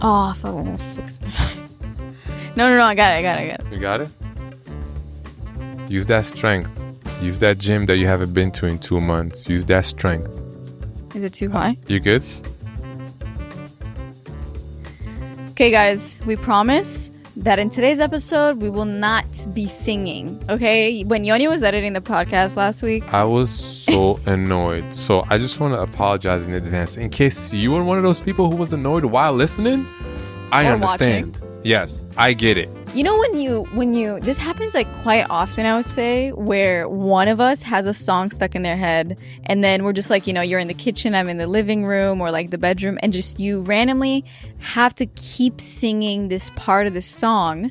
Oh, fuck, I'm gonna fix my... No, I got it. You got it? Use that strength. Use that gym that you haven't been to in 2 months. Use that strength. Is it too high? You good? Okay, guys, we promise that in today's episode, we will not be singing, okay? When Yoni was editing the podcast last week... I was so annoyed. So I just want to apologize in advance. In case you were one of those people who was annoyed while listening, I understand. Watching. Yes, I get it. You know, when you this happens like quite often, I would say, where one of us has a song stuck in their head, and then we're just like, you know, you're in the kitchen, I'm in the living room or like the bedroom, and just you randomly have to keep singing this part of the song,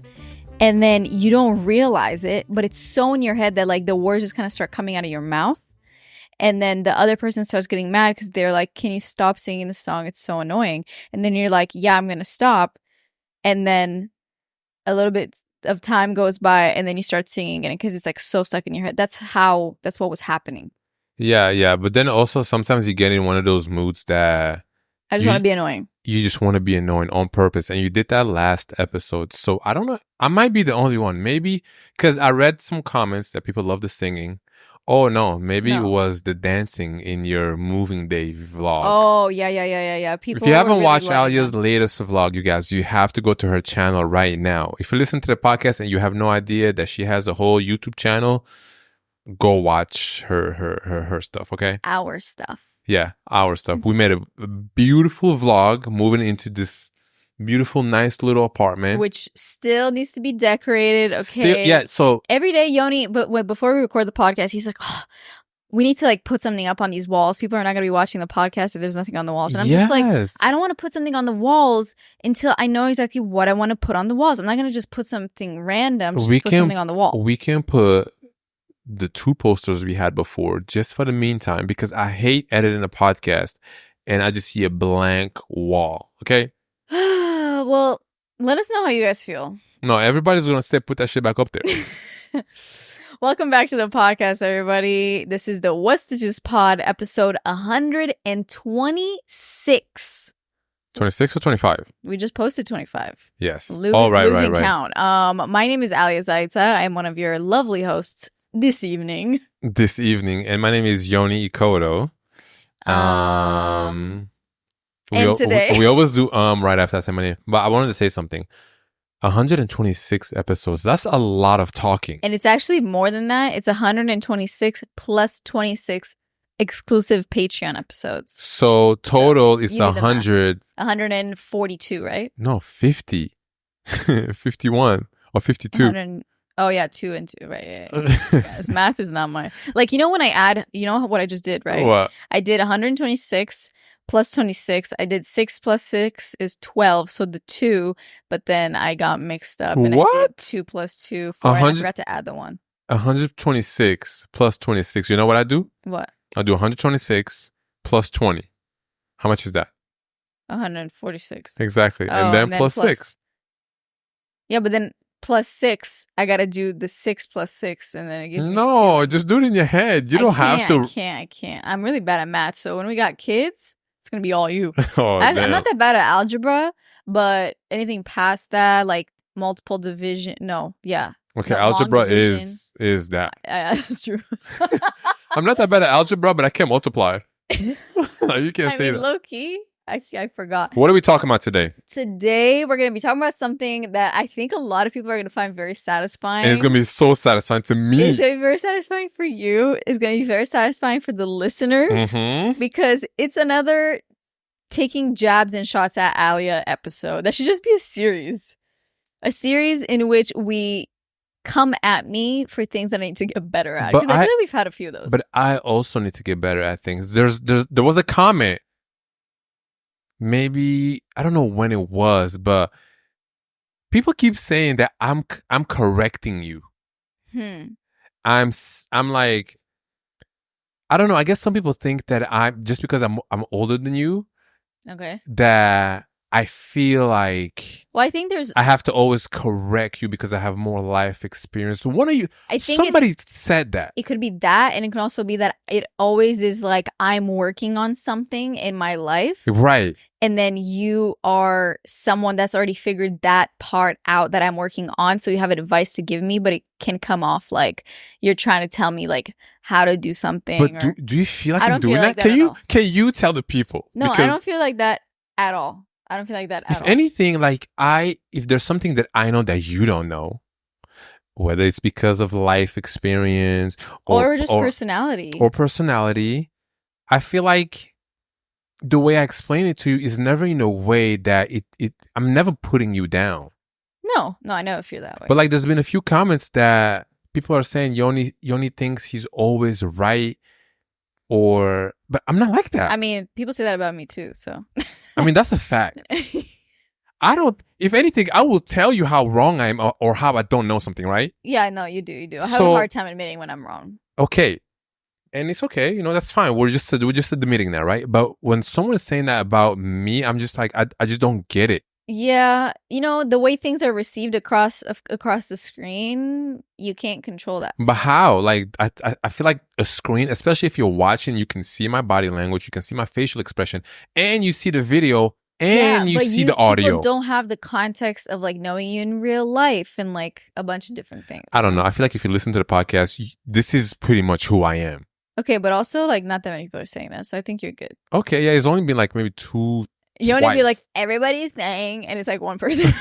and then you don't realize it, but it's so in your head that like the words just kind of start coming out of your mouth, and then the other person starts getting mad because they're like, can you stop singing the song? It's so annoying. And then you're like, yeah, I'm gonna stop. And then a little bit of time goes by, and then you start singing again because it's like so stuck in your head. That's what was happening. Yeah. But then also sometimes you get in one of those moods that I just want to be annoying. You just want to be annoying on purpose. And you did that last episode. So I don't know. I might be the only one. Maybe because I read some comments that people love the singing. Oh, no. Maybe it was the dancing in your moving day vlog. Oh, yeah. People, if you haven't watched Alia's latest vlog, you guys, you have to go to her channel right now. If you listen to the podcast and you have no idea that she has a whole YouTube channel, go watch her stuff, okay? Our stuff. Yeah, our stuff. We made a beautiful vlog moving into this beautiful, nice little apartment, which still needs to be decorated. Okay. So every day, Yoni, but before we record the podcast, he's like, oh, we need to like put something up on these walls. People are not going to be watching the podcast if there's nothing on the walls. And I'm just like, I don't want to put something on the walls until I know exactly what I want to put on the walls. I'm not going to just put something random, put something on the wall. We can put the 2 posters we had before just for the meantime, because I hate editing a podcast and I just see a blank wall. Okay. Well, let us know how you guys feel. No, everybody's going to say put that shit back up there. Welcome back to the podcast, everybody. This is the What's the Juice Pod, episode 126. 26 or 25? We just posted 25. Yes. Losing count. My name is Alia Zaitza. I'm one of your lovely hosts this evening. And my name is Yoni Ikoto. Today we always do right after I say my name, but I wanted to say something. 126 episodes. That's a lot of talking. And it's actually more than that. It's 126 plus 26 exclusive Patreon episodes. So total is 100. 142, right? No, 50. 51 or 52. Oh, yeah, 2 and 2, right? Yeah. Yes, math is not my... Like, you know when I add... You know what I just did, right? What? I did 126 plus 26. I did 6 plus 6 is 12, so the 2, but then I got mixed up. And I did 2 plus 2, 4, and I forgot to add the 1. 126 plus 26. You know what I do? What? I do 126 plus 20. How much is that? 146. Exactly. And then plus 6. Yeah, but then... plus 6, I gotta do the 6 plus 6, and then it gives me 2. Just do it in your head. You don't have to. I can't. I'm really bad at math, so when we got kids, it's gonna be all you. I'm not that bad at algebra, but anything past that, like multiple division, Okay, algebra is that. That's true. I'm not that bad at algebra, but I can't multiply. You can't say that. Low key. I forgot. What are we talking about today? Today, we're going to be talking about something that I think a lot of people are going to find very satisfying. And it's going to be so satisfying to me. It's going to be very satisfying for you. It's going to be very satisfying for the listeners. Mm-hmm. Because it's another taking jabs and shots at Alia episode. That should just be a series. A series in which we come at me for things that I need to get better at. Because I feel like we've had a few of those. But I also need to get better at things. There was a comment. Maybe I don't know when it was, but people keep saying that I'm correcting you. I'm like, I don't know. I guess some people think that I'm just because I'm older than you. Okay. That I feel like, well, I think I have to always correct you because I have more life experience. One of you, somebody said that. It could be that, and it can also be that it always is like I'm working on something in my life. Right. and then you are someone that's already figured that part out that I'm working on, so you have advice to give me, but it can come off like you're trying to tell me like how to do something. But do you feel like I I'm don't doing feel like that? that at all. Can you tell the people? No, Because I don't feel like that at all. I don't feel like that at all. if anything, like if there's something that I know that you don't know, whether it's because of life experience or just personality. Or personality, I feel like the way I explain it to you is never in a way that I'm never putting you down. No, I never feel that way. But like there's been a few comments that people are saying Yoni thinks he's always right, but I'm not like that. I mean, people say that about me too, so. I mean, that's a fact. If anything, I will tell you how wrong I am or how I don't know something, right? Yeah, I know, you do. I have a hard time admitting when I'm wrong. Okay. And it's okay, that's fine. We're just admitting that, right? But when someone is saying that about me, I'm just like, I just don't get it. Yeah, the way things are received across the screen, you can't control that. But how? Like, I feel like a screen, especially if you're watching, you can see my body language, you can see my facial expression, and you see the video, and you see the audio. People don't have the context of like knowing you in real life and like a bunch of different things. I don't know. I feel like if you listen to the podcast, this is pretty much who I am. Okay, but also like not that many people are saying that, so I think you're good. Okay, yeah, it's only been like maybe two. You want to be like everybody's saying, and it's like one person.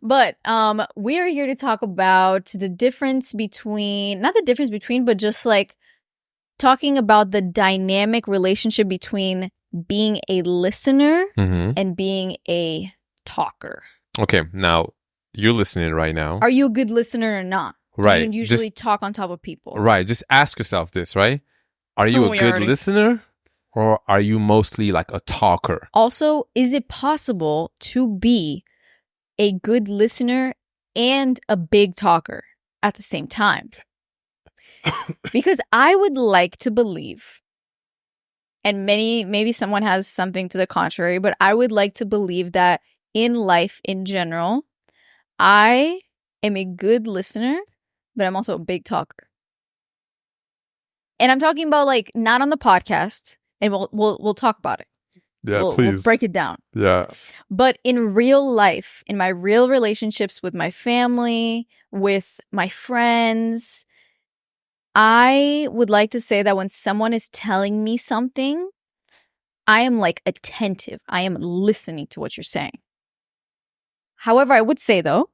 But we are here to talk about not the difference between, but just like talking about the dynamic relationship between being a listener and being a talker. Okay, now you're listening right now. Are you a good listener or not? Right. Do you usually talk on top of people? Right. Just ask yourself this, right? Are you a good listener or are you mostly like a talker? Also, is it possible to be a good listener and a big talker at the same time? Because I would like to believe, and maybe someone has something to the contrary, but I would like to believe that in life in general, I am a good listener, but I'm also a big talker. And I'm talking about like not on the podcast, and we'll talk about it. Yeah, please. We'll break it down. Yeah. But in real life, in my real relationships with my family, with my friends, I would like to say that when someone is telling me something, I am like attentive. I am listening to what you're saying. However, I would say though,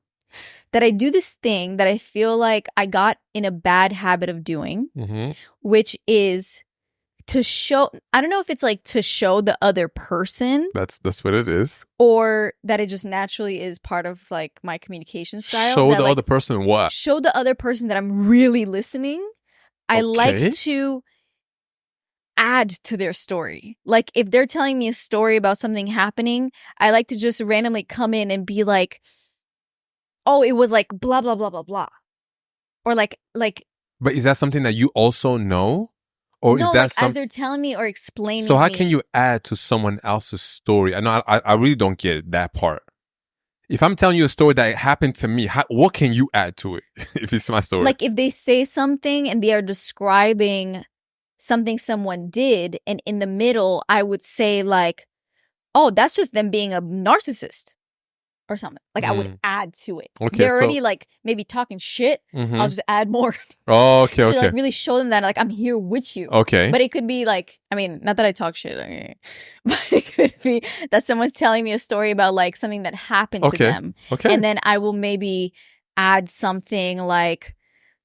that I do this thing that I feel like I got in a bad habit of doing, which is to show, I don't know if it's like to show the other person. That's what it is. Or that it just naturally is part of like my communication style. Show that, the other person what? Show the other person that I'm really listening. I like to add to their story. Like if they're telling me a story about something happening, I like to just randomly come in and be like, oh, it was like blah, blah, blah, blah, blah. Or like. But is that something that you also know? Or no, is that like as they're telling me or explaining. So how can you add to someone else's story? I know I really don't get that part. If I'm telling you a story that happened to me, what can you add to it if it's my story? Like if they say something and they are describing something someone did, and in the middle, I would say like, oh, that's just them being a narcissist or something. Like I would add to it. Okay, they're already like maybe talking shit. I'll just add more. Oh, okay, to okay. like really show them that like I'm here with you. Okay. But it could be like, I mean, not that I talk shit, okay, but it could be that someone's telling me a story about like something that happened to them. Okay. And then I will maybe add something like,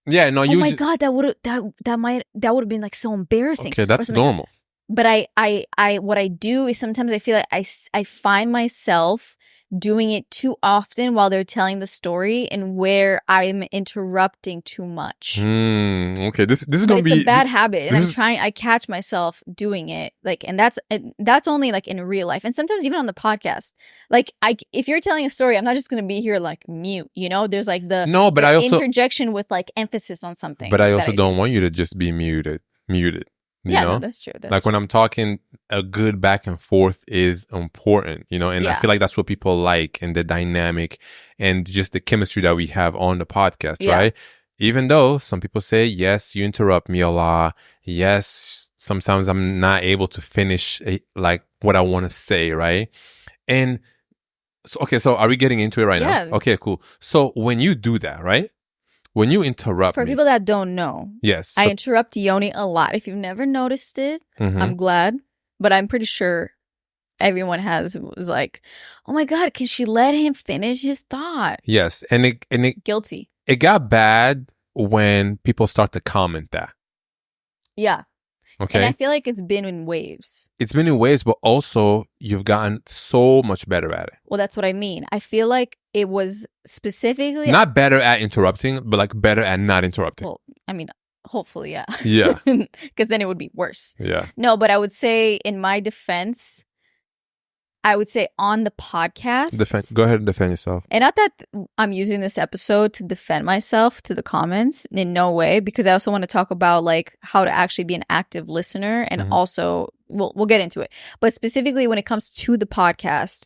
yeah, no, oh my God, that would have been like so embarrassing. Okay, that's normal. But I what I do is sometimes I feel like I find myself doing it too often while they're telling the story, and where I'm interrupting too much. Okay, this is gonna be a bad habit, and I catch myself doing it, like, and that's only like in real life, and sometimes even on the podcast. Like, if you're telling a story, I'm not just gonna be here like mute. There's like the interjection with like emphasis on something. But I also don't want you to just be muted. Yeah, no, that's true. Like when I'm talking, a good back and forth is important, and I feel like that's what people like, and the dynamic and just the chemistry that we have on the podcast, right? Even though some people say, yes, you interrupt me a lot. Yes, sometimes I'm not able to finish like what I want to say, right? And so, okay, so are we getting into it right now? Okay, cool. So when you do that, right? When you interrupt For me, people that don't know, yes, I interrupt Yoni a lot. If you've never noticed it, I'm glad. But I'm pretty sure everyone was like, oh my God, can she let him finish his thought? Yes. And it guilty. It got bad when people start to comment that. Yeah. Okay. And I feel like it's been in waves. It's been in waves, but also you've gotten so much better at it. Well, that's what I mean. I feel like it was specifically... Not better at interrupting, but like better at not interrupting. Well, I mean, hopefully, yeah. Yeah. Because then it would be worse. Yeah. No, but I would say in my defense, I would say on the podcast... Go ahead and defend yourself. And not that I'm using this episode to defend myself to the comments, in no way, because I also want to talk about like how to actually be an active listener, and also we'll get into it. But specifically when it comes to the podcast,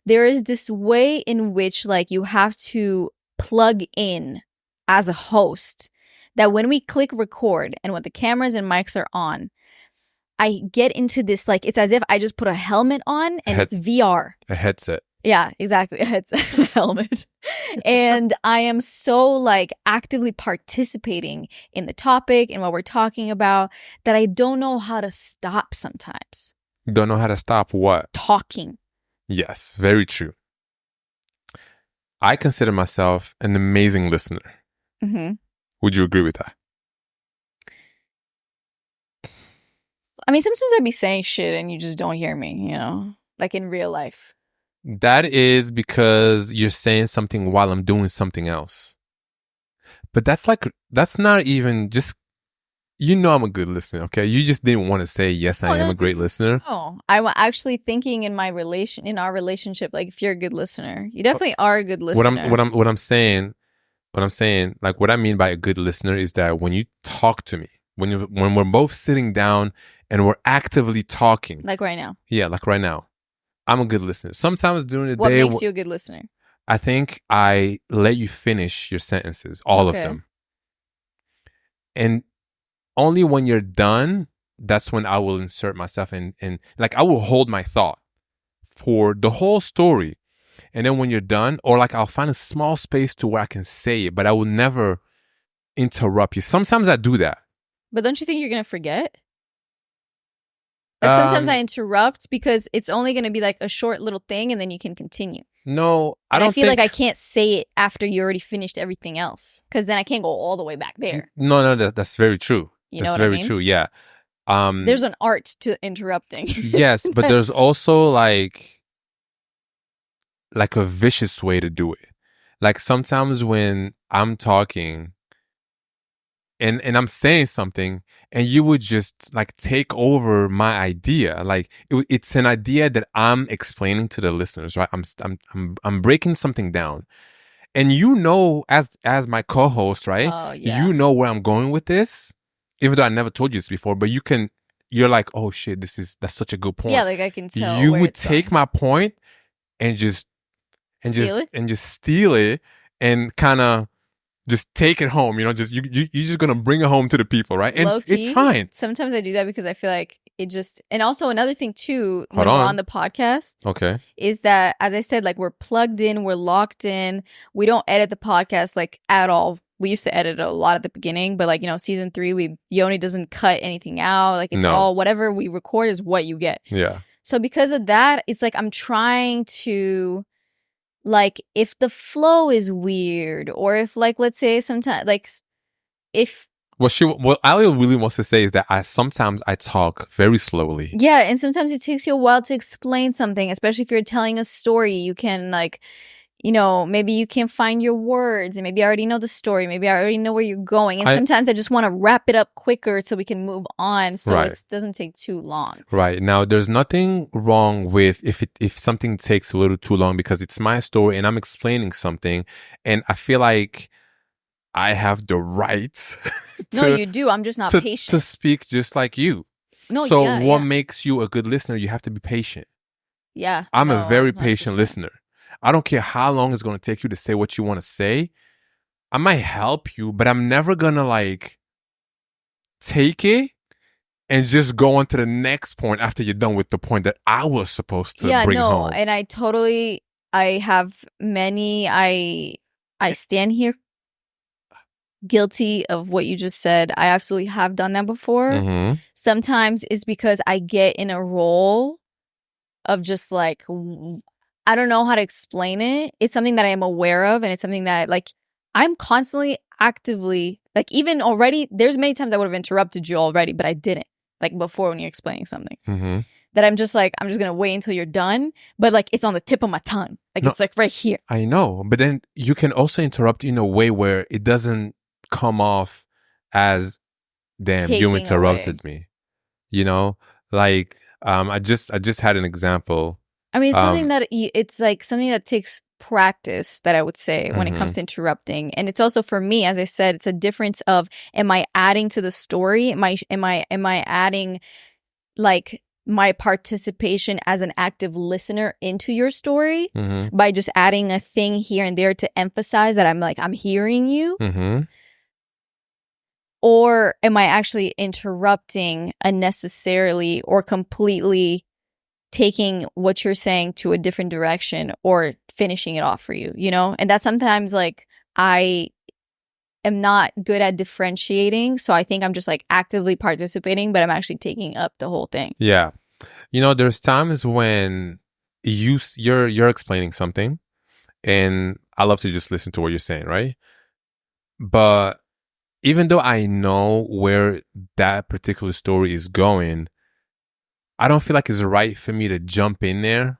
there is this way in which like you have to plug in as a host that when we click record and when the cameras and mics are on, I get into this, like, it's as if I just put a helmet on and it's VR. A headset. Yeah, exactly. A headset, a helmet. And I am so, like, actively participating in the topic and what we're talking about that I don't know how to stop sometimes. Don't know how to stop what? Talking. Yes, very true. I consider myself an amazing listener. Would you agree with that? I mean, sometimes I'd be saying shit and you just don't hear me, you know, like in real life. That is because you're saying something while I'm doing something else. But that's not even just, you know, I'm a good listener, okay? You just didn't want to say, yes, I am a great listener. No, I'm actually thinking in our relationship, like if you're a good listener, you definitely are a good listener. What I'm saying, like what I mean by a good listener is that when you talk to me, when we're both sitting down and we're actively talking. Like right now. Yeah, like right now. I'm a good listener. Sometimes during the day. What makes you a good listener? I think I let you finish your sentences, all of them. And only when you're done, that's when I will insert myself and like I will hold my thought for the whole story. And then when you're done, or like I'll find a small space to where I can say it, but I will never interrupt you. Sometimes I do that. But don't you think you're going to forget? Like sometimes I interrupt because it's only going to be like a short little thing and then you can continue. No, I feel like I can't say it after you already finished everything else because then I can't go all the way back there. No, that's very true. That's very true, yeah. There's an art to interrupting. Yes, but there's also like a vicious way to do it. Like sometimes when I'm talking and I'm saying something and you would just like take over my idea. Like it's an idea that I'm explaining to the listeners, right? I'm breaking something down. And you know, as my co-host, right? Oh, yeah. You know where I'm going with this, even though I never told you this before, but you're like, oh shit, that's such a good point. Yeah, like I can tell. You would take my point and just steal it and kind of just take it home, you know, you're just going to bring it home to the people, right? And low-key, it's fine. Sometimes I do that because I feel like it just, and also another thing too, when we're on the podcast, okay, is that, as I said, like we're plugged in, we're locked in. We don't edit the podcast like at all. We used to edit a lot at the beginning, but like, you know, season 3, Yoni doesn't cut anything out. Like it's all, whatever we record is what you get. Yeah. So because of that, it's like I'm trying to, like, if the flow is weird, or if, like, let's say sometimes, like, if... What Ali really wants to say is that sometimes I talk very slowly. Yeah, and sometimes it takes you a while to explain something, especially if you're telling a story. You can, like, you know, maybe you can't find your words, and maybe I already know the story. Maybe I already know where you're going. And sometimes I just want to wrap it up quicker so we can move on, so it doesn't take too long. Right. Now, there's nothing wrong with if something takes a little too long because it's my story and I'm explaining something, and I feel like I have the right No, you do. I'm just not patient. To speak just like you. No, so what makes you a good listener? You have to be patient. Yeah. I'm a very patient listener. I don't care how long it's going to take you to say what you want to say. I might help you, but I'm never going to like take it and just go on to the next point after you're done with the point that I was supposed to bring home. And I have many, I stand here guilty of what you just said. I absolutely have done that before. Mm-hmm. Sometimes it's because I get in a role of just like, I don't know how to explain it. It's something that I am aware of, and it's something that like I'm constantly actively, like even already, there's many times I would have interrupted you already, but I didn't. Like before when you're explaining something. Mm-hmm. That I'm just going to wait until you're done. But like it's on the tip of my tongue. Like it's like right here. I know. But then you can also interrupt in a way where it doesn't come off as, damn, Taking you interrupted me. You know? Like, I just had an example. I mean, it's something that it's like something that takes practice, that I would say, when it comes to interrupting. And it's also, for me, as I said, it's a difference of, am I adding to the story? Am I adding like my participation as an active listener into your story by just adding a thing here and there to emphasize that I'm hearing you? Or am I actually interrupting unnecessarily or completely taking what you're saying to a different direction or finishing it off for you, you know? And that's sometimes like I am not good at differentiating. So I think I'm just like actively participating, but I'm actually taking up the whole thing. Yeah. You know, there's times when you're explaining something and I love to just listen to what you're saying, right? But even though I know where that particular story is going, I don't feel like it's right for me to jump in there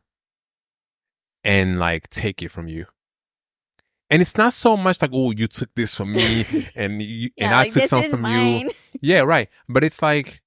and like take it from you. And it's not so much like, oh, you took this from me and I took something from you. Yeah, right. But it's like,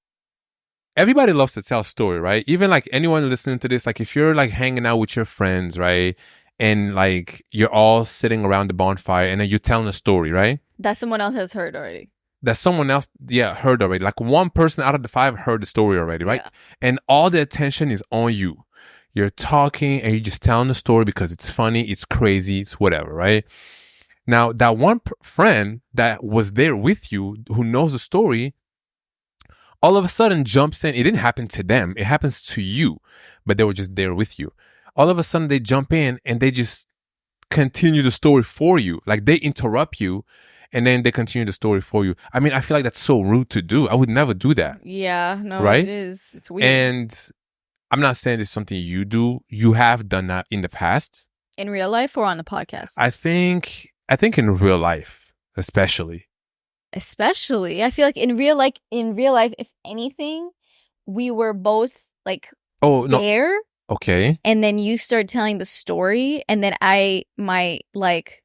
everybody loves to tell a story, right? Even like anyone listening to this, like if you're like hanging out with your friends, right? And like you're all sitting around the bonfire and then you're telling a story, right? That someone else has heard already. That someone else, heard already. Like one person out of the 5 heard the story already, right? Yeah. And all the attention is on you. You're talking and you're just telling the story because it's funny, it's crazy, it's whatever, right? Now, that one friend that was there with you who knows the story, all of a sudden jumps in. It didn't happen to them. It happens to you, but they were just there with you. All of a sudden they jump in and they just continue the story for you. Like they interrupt you and then they continue the story for you. I mean, I feel like that's so rude to do. I would never do that. Yeah, no, right? It is. It's weird. And I'm not saying it's something you do. You have done that in the past. In real life or on the podcast? I think in real life, especially. I feel like in real life, if anything, we were both like there. Okay. And then you start telling the story, and then I might like,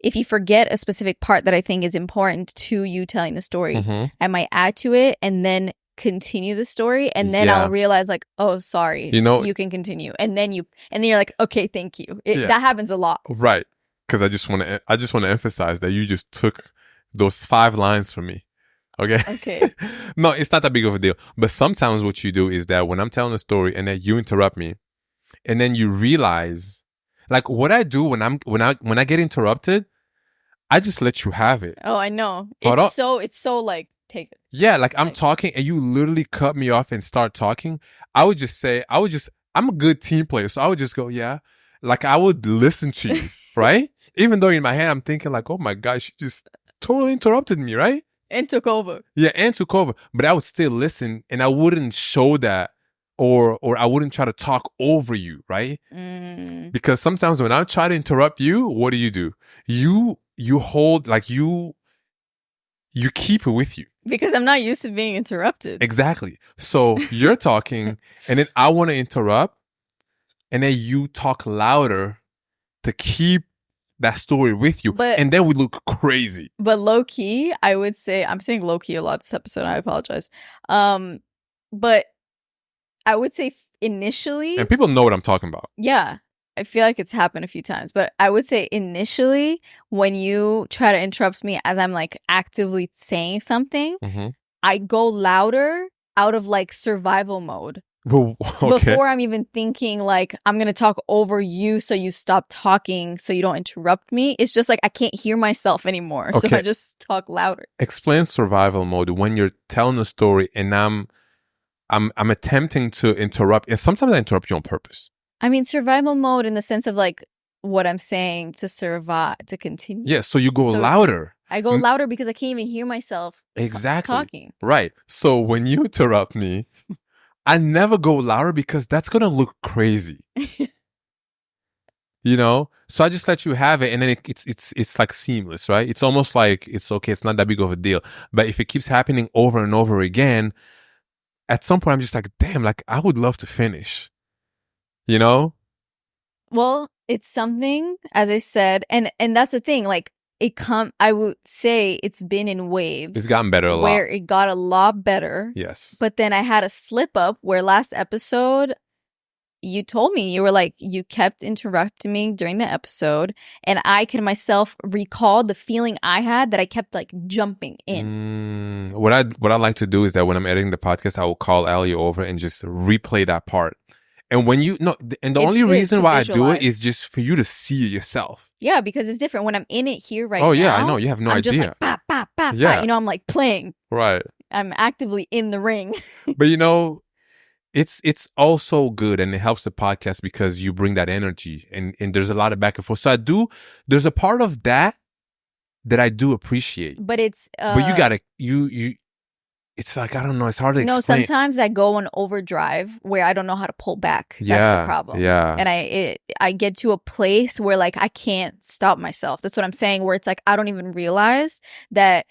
if you forget a specific part that I think is important to you telling the story, I might add to it and then continue the story, and then I'll realize like, oh, sorry, you can continue, and then you're like, okay, thank you. That happens a lot, right? Because I just want to emphasize that you just took those 5 lines from me. Okay. No, it's not that big of a deal. But sometimes what you do is that when I'm telling a story and then you interrupt me, and then you realize, like what I do when I get interrupted, I just let you have it. Oh, I know. It's so like, take it. Yeah, like I'm talking and you literally cut me off and start talking. I'm a good team player, so I would just go, yeah. Like I would listen to you, right? Even though in my head I'm thinking like, oh my gosh, she just totally interrupted me, right? And took over. Yeah, and took over. But I would still listen and I wouldn't show that or I wouldn't try to talk over you, right? Because sometimes when I try to interrupt you, what do? You hold, like you keep it with you. Because I'm not used to being interrupted. Exactly. So you're talking and then I want to interrupt and then you talk louder to keep that story with you, and then we look crazy. But low key, I would say, I'm saying low key a lot this episode, I apologize. But I would say initially, and people know what I'm talking about. Yeah, I feel like it's happened a few times, but I would say initially, when you try to interrupt me as I'm like actively saying something, I go louder out of like survival mode. Okay. Before I'm even thinking like I'm going to talk over you so you stop talking so you don't interrupt me. It's just like I can't hear myself anymore. Okay. So I just talk louder. Explain survival mode when you're telling a story and I'm I'm attempting to interrupt, and sometimes I interrupt you on purpose. I mean, survival mode in the sense of like what I'm saying to survive, to continue. Yeah, so you go louder. I go louder because I can't even hear myself talking. Right. So when you interrupt me, I never go louder because that's going to look crazy. You know? So I just let you have it, and then it's like seamless, right? It's almost like it's okay. It's not that big of a deal. But if it keeps happening over and over again, at some point I'm just like, damn, like I would love to finish. You know? Well, it's something, as I said, and that's the thing, like I would say it's been in waves. It's gotten better a lot. Where it got a lot better. Yes. But then I had a slip up where last episode you told me, you were like, you kept interrupting me during the episode, and I can myself recall the feeling I had that I kept like jumping in. What I like to do is that when I'm editing the podcast, I will call Ali over and just replay that part. And when the only reason why I do it is just for you to see it yourself. Yeah, because it's different when I'm in it here right now. Oh yeah, I know. You have no idea. Just like, bah, bah, bah, bah. You know, I'm like playing. Right. I'm actively in the ring. But you know, it's also good, and it helps the podcast because you bring that energy, and there's a lot of back and forth. So there's a part of that I do appreciate. But it's but you gotta it's like, I don't know, it's hard to explain. No, sometimes I go on overdrive where I don't know how to pull back. That's the problem. Yeah. And I get to a place where like I can't stop myself. That's what I'm saying, where it's like I don't even realize that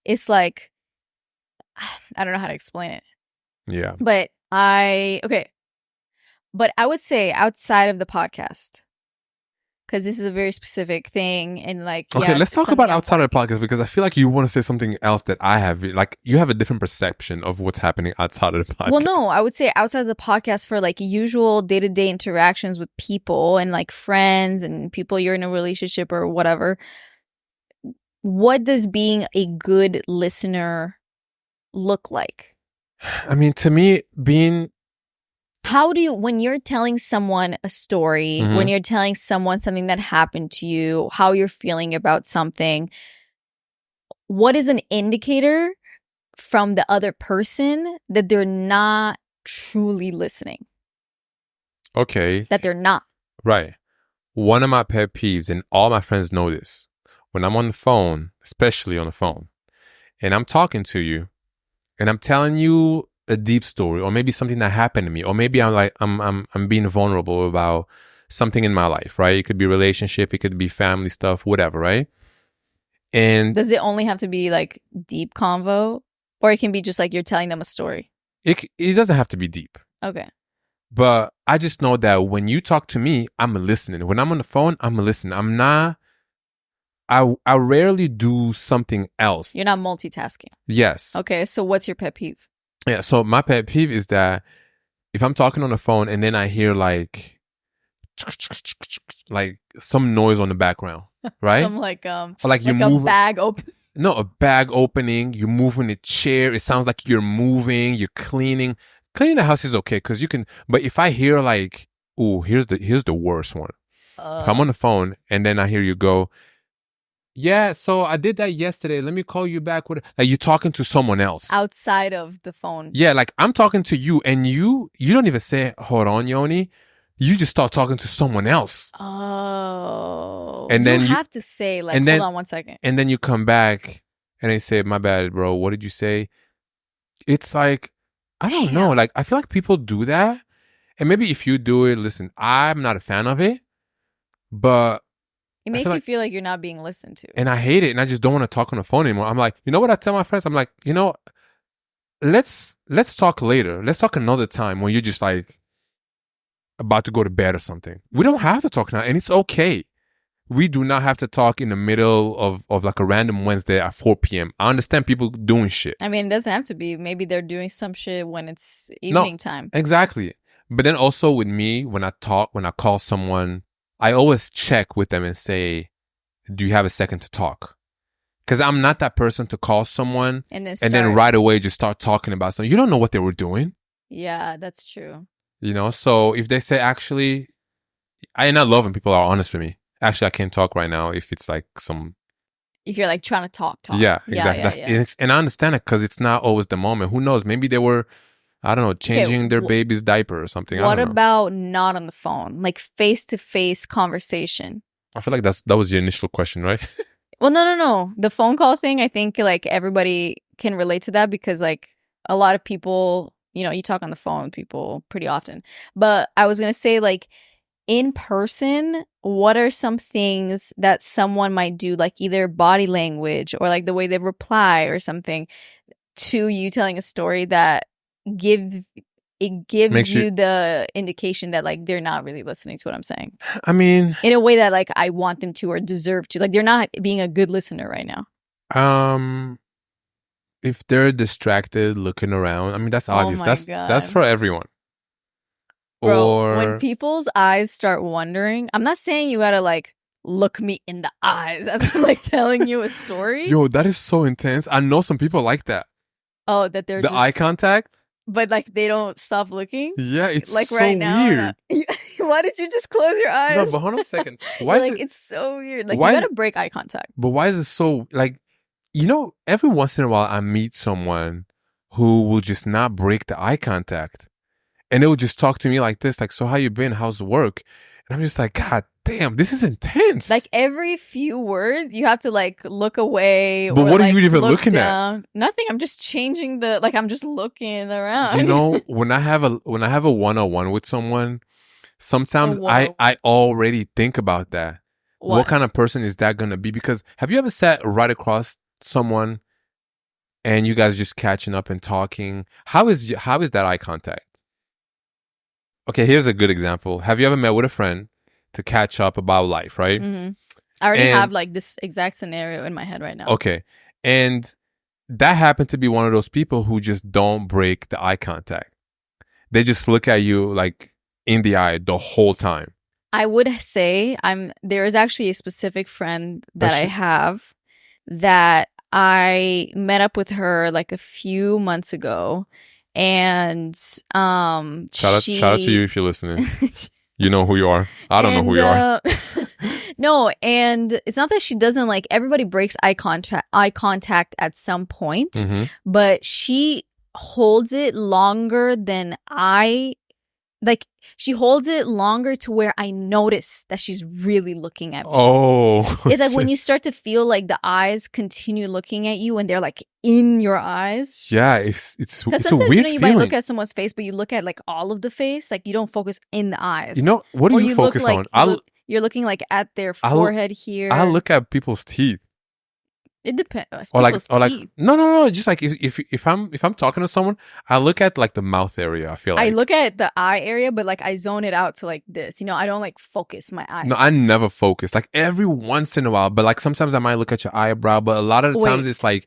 it's like, I don't know how to explain it. Yeah. But I would say outside of the podcast, because this is a very specific thing, and like, okay, let's talk about outside of the podcast, because I feel like you want to say something else that I have. Like, you have a different perception of what's happening outside of the podcast. Well, no, I would say outside of the podcast for like usual day-to-day interactions with people and like friends and people you're in a relationship or whatever. What does being a good listener look like? I mean, to me, how do you, when you're telling someone a story, when you're telling someone something that happened to you, how you're feeling about something, what is an indicator from the other person that they're not truly listening? Okay. That they're not. Right. One of my pet peeves, and all my friends know this, when I'm on the phone, especially on the phone, and I'm talking to you, and I'm telling you a deep story, or maybe something that happened to me, or maybe I'm being vulnerable about something in my life, right? It could be relationship, it could be family stuff, whatever, right? And does it only have to be like deep convo, or it can be just like you're telling them a story? It doesn't have to be deep. Okay. But I just know that when you talk to me, I'm listening. When I'm on the phone, I'm listening. I'm not. I rarely do something else. You're not multitasking. Yes. Okay, so what's your pet peeve? Yeah, so my pet peeve is that if I'm talking on the phone and then I hear like some noise on the background, right? Some like or like you like move a bag open. No, a bag opening. You're moving a chair. It sounds like you're moving. You're cleaning. Cleaning the house is okay because you can. But if I hear like, ooh, here's the worst one. If I'm on the phone and then I hear you go, yeah, so I did that yesterday. Let me call you back. Like you're talking to someone else outside of the phone. Yeah, like I'm talking to you, and you don't even say, "Hold on, Yoni." You just start talking to someone else. Oh, and then you have to say like, hold on 1 second. And then you come back and they say, "My bad, bro. What did you say?" It's like, I don't know. Like I feel like people do that, and maybe if you do it, listen, I'm not a fan of it, but. It makes you feel like you're not being listened to. And I hate it. And I just don't want to talk on the phone anymore. I'm like, you know what I tell my friends? I'm like, let's talk later. Let's talk another time when you're just like about to go to bed or something. We don't have to talk now. And it's okay. We do not have to talk in the middle of like a random Wednesday at 4 p.m. I understand people doing shit. I mean, it doesn't have to be. Maybe they're doing some shit when it's evening time. Exactly. But then also with me, when I call someone, I always check with them and say, do you have a second to talk? Because I'm not that person to call someone and then right away just start talking about something. You don't know what they were doing. Yeah, that's true. So if they say, actually, I love when people are honest with me. Actually, I can't talk right now if it's like if you're like trying to talk. Yeah, exactly. And I understand it because it's not always the moment. Who knows? Maybe they were I don't know, changing their baby's diaper or something. What I don't know. about not on the phone? Like face-to-face conversation. I feel like that was your initial question, right? Well, no. The phone call thing, I think like everybody can relate to that because like a lot of people, you know, you talk on the phone with people pretty often. But I was going to say like in person, what are some things that someone might do, like either body language or like the way they reply or something to you telling a story that gives you the indication that like they're not really listening to what I'm saying. I mean, in a way that like I want them to or deserve to. Like they're not being a good listener right now. If they're distracted, looking around, I mean that's obvious. That's for everyone. Bro, or when people's eyes start wandering, I'm not saying you gotta like look me in the eyes as I'm like telling you a story. Yo, that is so intense. I know some people like that. Oh, that they're the eye contact. But like they don't stop looking. Yeah, it's like so right now, weird. Why did you just close your eyes? No, but hold on a second. Why is like it's so weird? Like you gotta break eye contact. But why is it so like? You know, every once in a while I meet someone who will just not break the eye contact, and they will just talk to me like this, like, "So how you been? How's work?" And I'm just like, God damn, this is intense. Like every few words, you have to like look away. But or, what like, are you even looking down. at? Nothing. I'm just changing I'm just looking around. You know, when I have a one-on-one with someone, sometimes I already think about that. What kind of person is that gonna be? Because have you ever sat right across someone and you guys just catching up and talking? How is that eye contact? Okay, here's a good example. Have you ever met with a friend to catch up about life, right? Mm-hmm. I already have like this exact scenario in my head right now. Okay. And that happened to be one of those people who just don't break the eye contact. They just look at you like in the eye the whole time. I would say there is actually a specific friend that I have that I met up with her like a few months ago. And shout out to you if you're listening. You know who you are. I don't know who you are. No, and it's not that she doesn't like, everybody breaks eye contact at some point, but she holds it longer than she holds it longer to where I notice that she's really looking at me. Oh. It's like when you start to feel like the eyes continue looking at you and they're like in your eyes. Yeah, it's a weird sometimes, you know, you feeling. might look at someone's face, but you look at like all of the face. Like you don't focus in the eyes. You know, what do you focus on? You're looking like at their forehead here. I look at people's teeth. It depends. Or like no. Just like if I'm talking to someone, I look at like the mouth area. I feel like I look at the eye area, but like I zone it out to like this. You know, I don't like focus my eyes. No, I never focus. Like every once in a while, but like sometimes I might look at your eyebrow. But a lot of the times it's like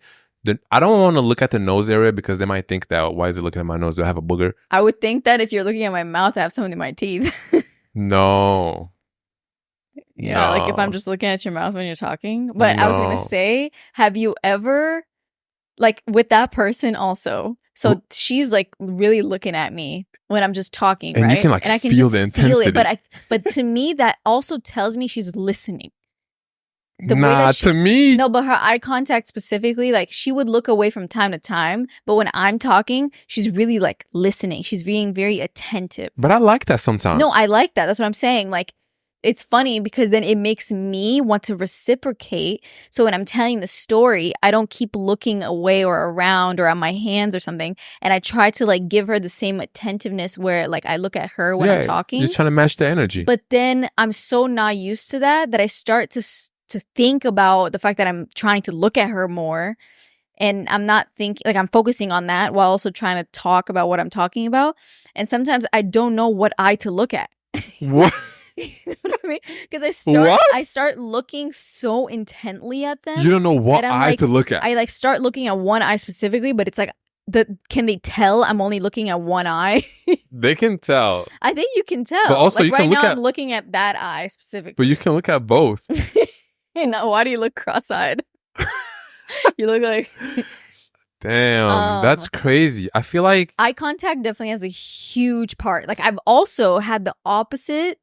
I don't want to look at the nose area because they might think that why is it looking at my nose? Do I have a booger? I would think that if you're looking at my mouth, I have something in my teeth. No. Yeah, like if I'm just looking at your mouth when you're talking. But I was going to say, have you ever, like with that person also, so she's like really looking at me when I'm just talking, and right? You can like and I can feel just the intensity. Feel it, but to me, that also tells me she's listening. To me. No, but her eye contact specifically, like she would look away from time to time. But when I'm talking, she's really like listening. She's being very attentive. But I like that sometimes. No, I like that. That's what I'm saying. Like, it's funny because then it makes me want to reciprocate. So when I'm telling the story, I don't keep looking away or around or on my hands or something. And I try to like give her the same attentiveness where like I look at her when I'm talking. You're trying to match the energy. But then I'm so not used to that I start to think about the fact that I'm trying to look at her more. And I'm not thinking, like I'm focusing on that while also trying to talk about what I'm talking about. And sometimes I don't know what eye to look at. What? You know what I mean? Because I start looking so intently at them. You don't know what eye like, to look at. I like start looking at one eye specifically, but it's like can they tell I'm only looking at one eye? They can tell. I think you can tell. But also like you right can look now at I'm looking at that eye specifically. But you can look at both. Why do you look cross-eyed? You look like damn, that's crazy. I feel like eye contact definitely has a huge part. Like I've also had the opposite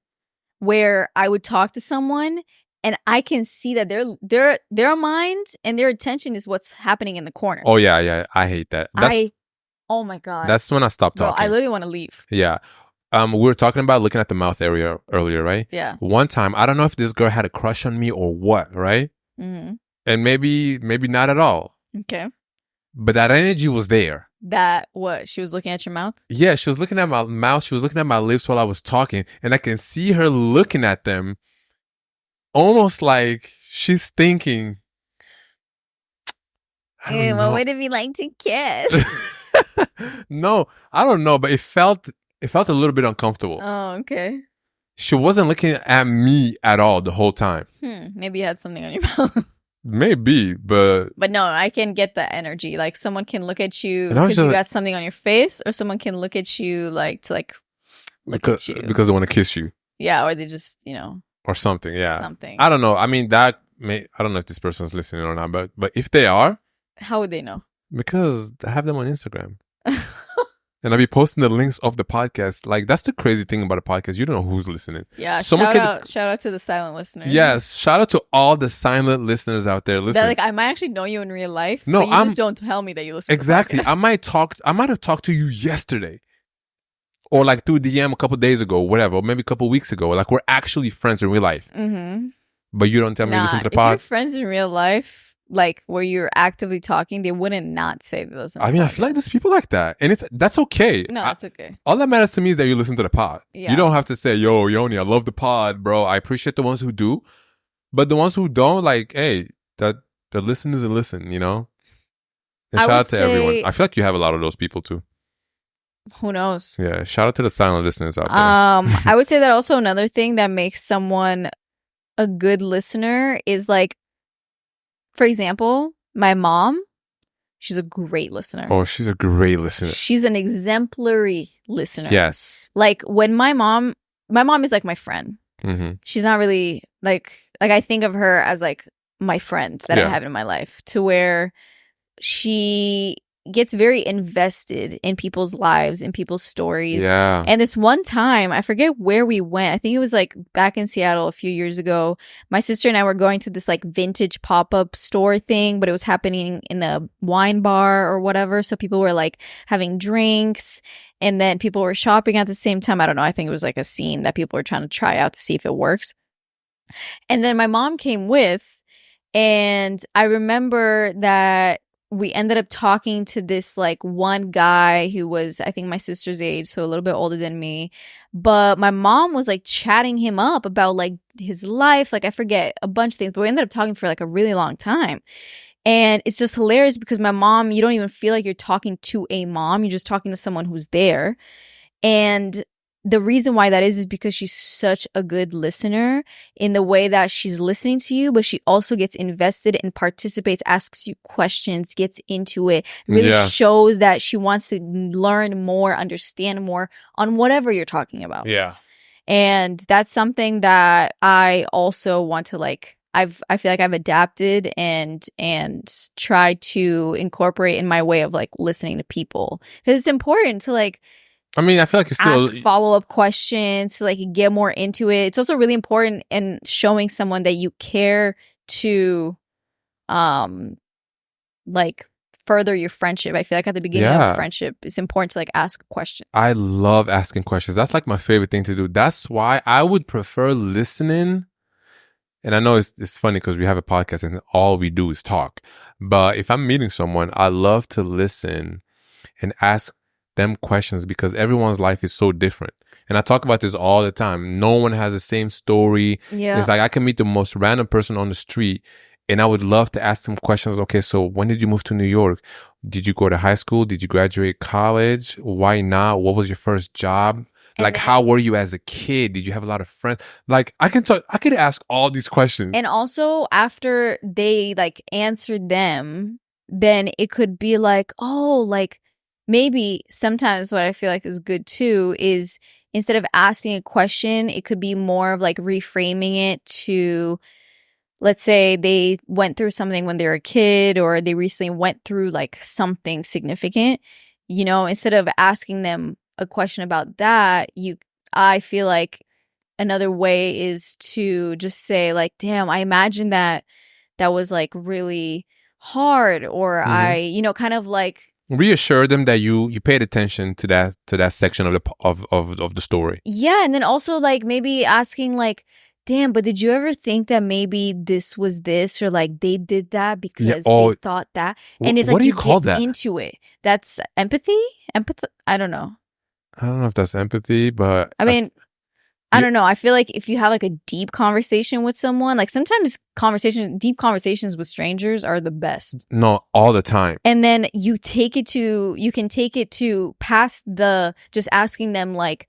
where I would talk to someone and I can see that their mind and their attention is what's happening in the corner. Oh yeah, I hate that. I Oh my God. That's when I stopped Bro, talking. I literally want to leave. Yeah. We were talking about looking at the mouth area earlier, right? Yeah. One time, I don't know if this girl had a crush on me or what, right? Mm-hmm. And maybe not at all. Okay. But that energy was there. That what? She was looking at your mouth? Yeah, she was looking at my mouth. She was looking at my lips while I was talking. And I can see her looking at them almost like she's thinking, What would it be like to kiss? No, I don't know. But it felt a little bit uncomfortable. Oh, okay. She wasn't looking at me at all the whole time. Maybe you had something on your mouth. Maybe, but no, I can get the energy. Like someone can look at you because you got something on your face, or someone can look at you like to like look at you because they want to kiss you. Yeah, or they just or something. Yeah, something. I don't know. I mean, I don't know if this person's listening or not, but if they are, how would they know? Because I have them on Instagram. And I'll be posting the links of the podcast. Like, that's the crazy thing about a podcast. You don't know who's listening. Yeah, shout out to the silent listeners. Yes, shout out to all the silent listeners out there. Listen, that, I might actually know you in real life. No, but you just don't tell me that you listen. Exactly. To the podcast. I might have talked to you yesterday, or like through DM a couple days ago, whatever, or maybe a couple weeks ago. Like, we're actually friends in real life. Mm-hmm. But you don't tell me you listen to the pod. If you're friends in real life, like where you're actively talking, they wouldn't not say they listen to I mean, I feel like there's people like that. And that's okay. No, it's okay. All that matters to me is that you listen to the pod. Yeah. You don't have to say, yo, Yoni, I love the pod, bro. I appreciate the ones who do. But the ones who don't, like, hey, the listeners and listen, you know? And shout out to everyone. I feel like you have a lot of those people too. Who knows? Yeah. Shout out to the silent listeners out there. I would say that also another thing that makes someone a good listener is like, for example, my mom, she's a great listener. Oh, she's a great listener. She's an exemplary listener. Yes. Like when my mom is like my friend. Mm-hmm. She's not really like I think of her as like my friend that I have in my life, to where she gets very invested in people's lives and people's stories. Yeah. And this one time, I forget where we went. I think it was like back in Seattle a few years ago. My sister and I were going to this like vintage pop-up store thing, but it was happening in a wine bar or whatever. So people were like having drinks, and then people were shopping at the same time. I don't know. I think it was like a scene that people were trying to try out to see if it works. And then my mom came with, and I remember that we ended up talking to this like one guy who was, I think, my sister's age, so a little bit older than me. But my mom was like chatting him up about like his life, like I forget a bunch of things, but we ended up talking for like a really long time. And it's just hilarious because my mom, you don't even feel like you're talking to a mom, you're just talking to someone who's there. And the reason why that is because she's such a good listener in the way that she's listening to you, but she also gets invested and participates, asks you questions, gets into it, really shows that she wants to learn more, understand more on whatever you're talking about. Yeah. And that's something that I also want to like, I feel like I've adapted and tried to incorporate in my way of like listening to people, because it's important to like, I mean, I feel like it's still ask follow-up questions to like get more into it. It's also really important in showing someone that you care to like further your friendship. I feel like at the beginning of a friendship, it's important to like ask questions. I love asking questions. That's like my favorite thing to do. That's why I would prefer listening. And I know it's funny because we have a podcast and all we do is talk. But if I'm meeting someone, I love to listen and ask them questions, because everyone's life is so different. And I talk about this all the time. No one has the same story. Yeah. It's like I can meet the most random person on the street and I would love to ask them questions. Okay, so when did you move to New York? Did you go to high school? Did you graduate college? Why not? What was your first job? Like, how were you as a kid? Did you have a lot of friends? Like, I could ask all these questions. And also after they like answered them, then it could be like, oh, like, maybe sometimes what I feel like is good too is instead of asking a question, it could be more of like reframing it to, let's say they went through something when they were a kid, or they recently went through like something significant, you know, instead of asking them a question about that, I feel like another way is to just say like, damn, I imagine that was like really hard, or I, you know, kind of like, reassure them that you paid attention to that section of the story. Yeah, and then also like maybe asking like, damn, but did you ever think that maybe this was this, or like they did that because they thought that? And it's like, what do you call that? Into it. That's empathy? I don't know. I don't know if that's empathy, but I mean, I don't know. I feel like if you have like a deep conversation with someone, like sometimes deep conversations with strangers are the best. No, all the time. And then you can take it to past the just asking them like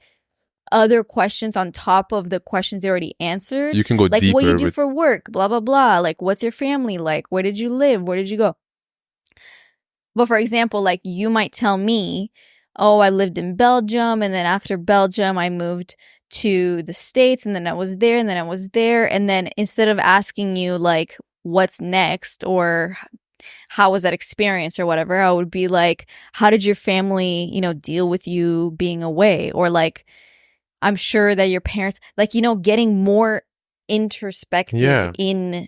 other questions on top of the questions they already answered. You can go like deeper. What you do for work, blah, blah, blah. Like, what's your family like? Where did you live? Where did you go? But for example, like you might tell me, oh, I lived in Belgium. And then after Belgium, I moved to the States, and then I was there, and then I was there. And then instead of asking you like, what's next, or how was that experience or whatever, I would be like, how did your family, deal with you being away? Or like, I'm sure that your parents, like, getting more introspective in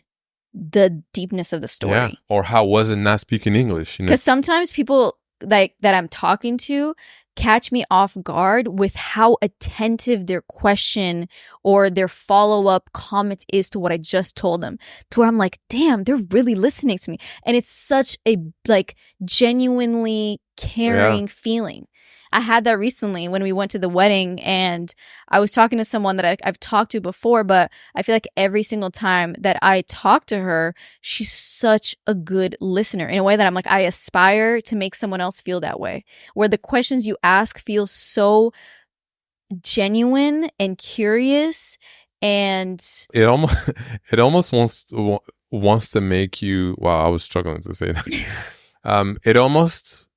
the deepness of the story. Yeah. Or how was it not speaking English? Because sometimes people like that I'm talking to catch me off guard with how attentive their question or their follow-up comment is to what I just told them, to where I'm like, damn, they're really listening to me. And it's such a like genuinely caring feeling. I had that recently when we went to the wedding, and I was talking to someone that I've talked to before, but I feel like every single time that I talk to her, she's such a good listener in a way that I'm like, I aspire to make someone else feel that way, where the questions you ask feel so genuine and curious, and it almost wants to make you, wow, I was struggling to say that. It almost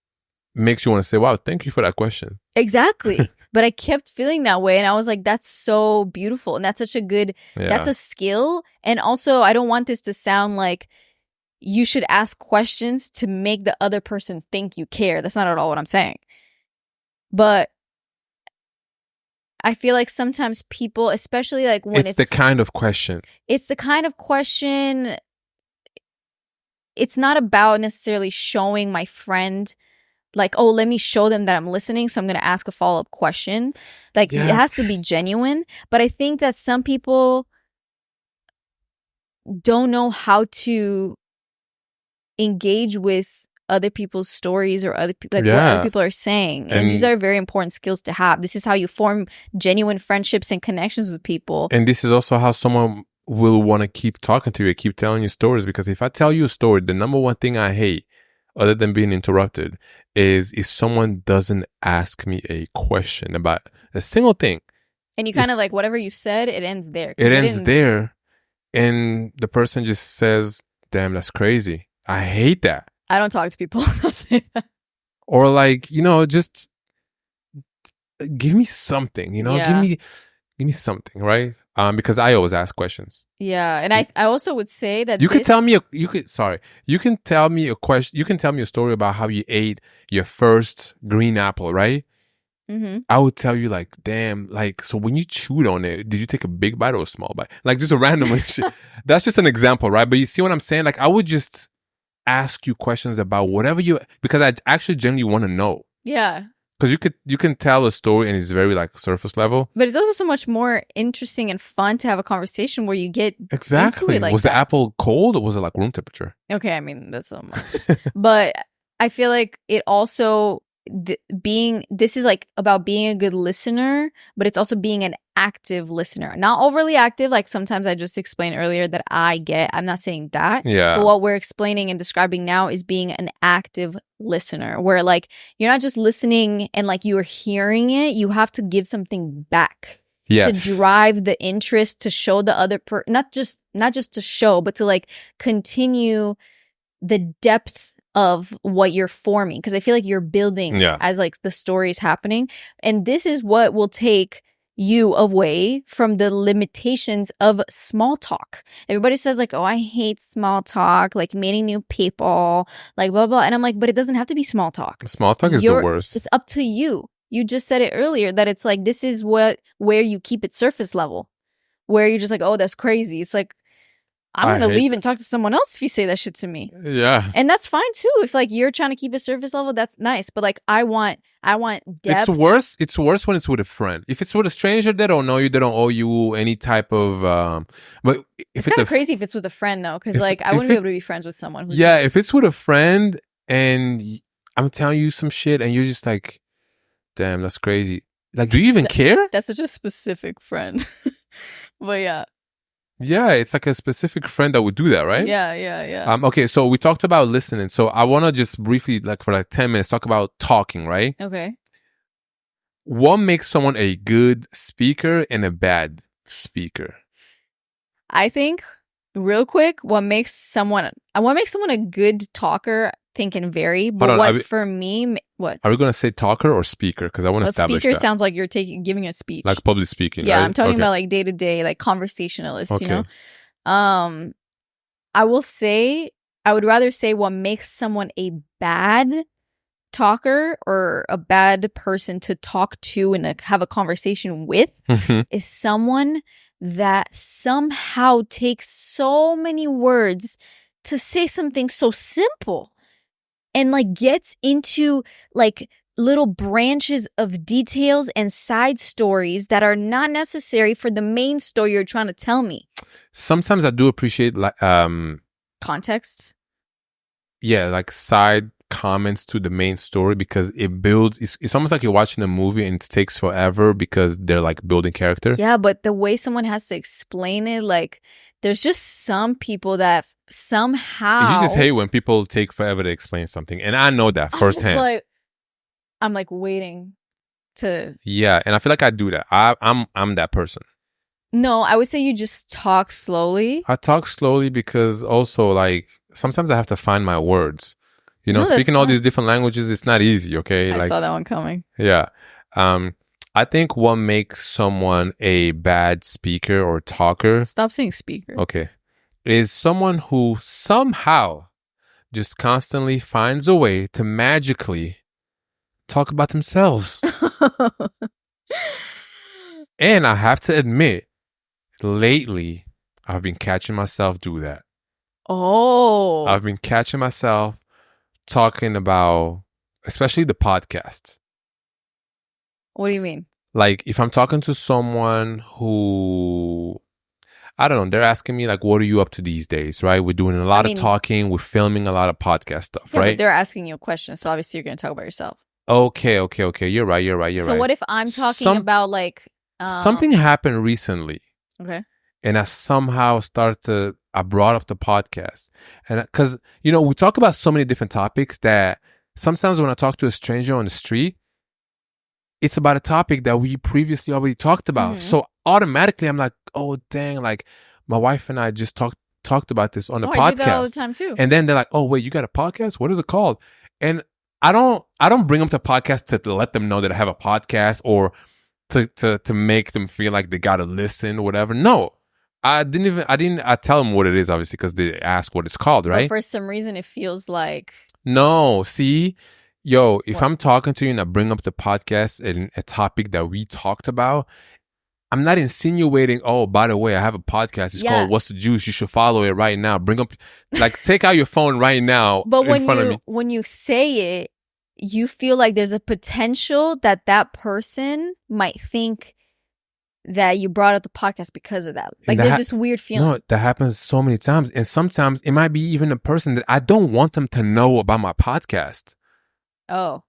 makes you want to say, wow, thank you for that question. Exactly. But I kept feeling that way, and I was like, that's so beautiful, and that's such a good that's a skill. And also, I don't want this to sound like you should ask questions to make the other person think you care. That's not at all what I'm saying. But I feel like sometimes people, especially like when it's the kind of question. It's the kind of question. It's not about necessarily showing my friend like, oh, let me show them that I'm listening, so I'm going to ask a follow-up question. Like, it has to be genuine. But I think that some people don't know how to engage with other people's stories or other what other people are saying. And these are very important skills to have. This is how you form genuine friendships and connections with people. And this is also how someone will want to keep talking to you, keep telling you stories. Because if I tell you a story, the number one thing I hate, other than being interrupted, is if someone doesn't ask me a question about a single thing. And you kind of like, whatever you said, it ends there. It ends there. And the person just says, damn, that's crazy. I hate that. I don't talk to people who say that. Or like, just give me something, give me something, right? Because I always ask questions. Yeah, and I also would say that you can tell me a question. You can tell me a story about how you ate your first green apple, right? Mm-hmm. I would tell you like, damn, like, so when you chewed on it, did you take a big bite or a small bite? Like just a random shit. That's just an example, right? But you see what I'm saying? Like I would just ask you questions about whatever because I actually genuinely want to know. Yeah. Because you can tell a story and it's very like surface level. But it's also so much more interesting and fun to have a conversation where you get exactly. Into it like was the apple cold or was it like room temperature? Okay, I mean that's so much. But I feel like it also this is like about being a good listener, but it's also being an active listener, not overly active. Like sometimes I just explained earlier that I'm not saying that. Yeah. But what we're explaining and describing now is being an active listener, where like you're not just listening and like you are hearing it. You have to give something back. Yes. To drive the interest, to show the other not just to show, but to like continue the depth of what you're forming, because I feel like you're building as like the story is happening. And this is what will take you away from the limitations of small talk. Everybody says like, oh, I hate small talk, like meeting new people, like blah, blah. And I'm like, but it doesn't have to be small talk. Small talk is the worst. It's up to you. You just said it earlier that it's like, this is where you keep it surface level, where you're just like, oh, that's crazy. It's like, I'm going to leave and talk to someone else if you say that shit to me. Yeah. And that's fine too. If like you're trying to keep a surface level, that's nice. But like I want depth. It's worse when it's with a friend. If it's with a stranger, they don't know you, they don't owe you any type of but if it's kind of crazy if it's with a friend though, because like I wouldn't be able to be friends with someone who's if it's with a friend and I'm telling you some shit and you're just like, damn, that's crazy. Like, do you even care? That's such a specific friend. But yeah. Yeah, it's like a specific friend that would do that, right? Yeah. Okay, so we talked about listening. So I want to just briefly, like for like 10 minutes, talk about talking, right? Okay. What makes someone a good speaker and a bad speaker? I think, real quick, what makes someone a good talker can vary. But for me, what? Are we going to say talker or speaker? Because I want to establish speaker that. sounds like you're giving a speech. Like public speaking, yeah, right? I'm talking about like day-to-day, like conversationalist, okay. you know? I would rather say what makes someone a bad talker or a bad person to talk to and have a conversation with is someone that somehow takes so many words to say something so simple and like gets into like little branches of details and side stories that are not necessary for the main story you're trying to tell me. Sometimes I do appreciate like context. Yeah, like side comments to the main story because it builds. It's almost like you're watching a movie and it takes forever because they're like building character. Yeah, but the way someone has to explain it, like there's just some people that somehow you just hate when people take forever to explain something, and I know that firsthand. I'm like waiting to. Yeah, and I feel like I do that. I'm that person. No, I would say you just talk slowly. I talk slowly because also like sometimes I have to find my words. You know, speaking all these different languages, it's not easy, okay? I saw that one coming. Yeah. I think what makes someone a bad speaker or talker... Stop saying speaker. Okay. Is someone who somehow just constantly finds a way to magically talk about themselves. And I have to admit, lately, I've been catching myself do that. Oh. I've been catching myself talking about, especially the podcasts. What do you mean? Like, if I'm talking to someone who, I don't know, they're asking me, like, what are you up to these days, right? We're doing a lot of talking. We're filming a lot of podcast stuff, right? But they're asking you a question, so obviously you're going to talk about yourself. Okay. You're right. So what if I'm talking about, like... something happened recently. Okay. And I brought up the podcast. And because, you know, we talk about so many different topics that sometimes when I talk to a stranger on the street, it's about a topic that we previously already talked about. Mm-hmm. So automatically I'm like, oh, dang, like my wife and I just talked about this on the podcast. I do that all the time too. And then they're like, oh, wait, you got a podcast? What is it called? And I don't bring up the podcast to let them know that I have a podcast or to make them feel like they got to listen or whatever. No. I tell them what it is, obviously, because they ask what it's called, right? But for some reason, it feels like... No, see? Yo, if I'm talking to you and I bring up the podcast and a topic that we talked about, I'm not insinuating, oh, by the way, I have a podcast. It's called What's the Juice? You should follow it right now. Bring up... Like, take out your phone right now in front of me. When you say it, you feel like there's a potential that person might think that you brought up the podcast because of that. Like there's this weird feeling. No, that happens so many times. And sometimes it might be even a person that I don't want them to know about my podcast. Oh.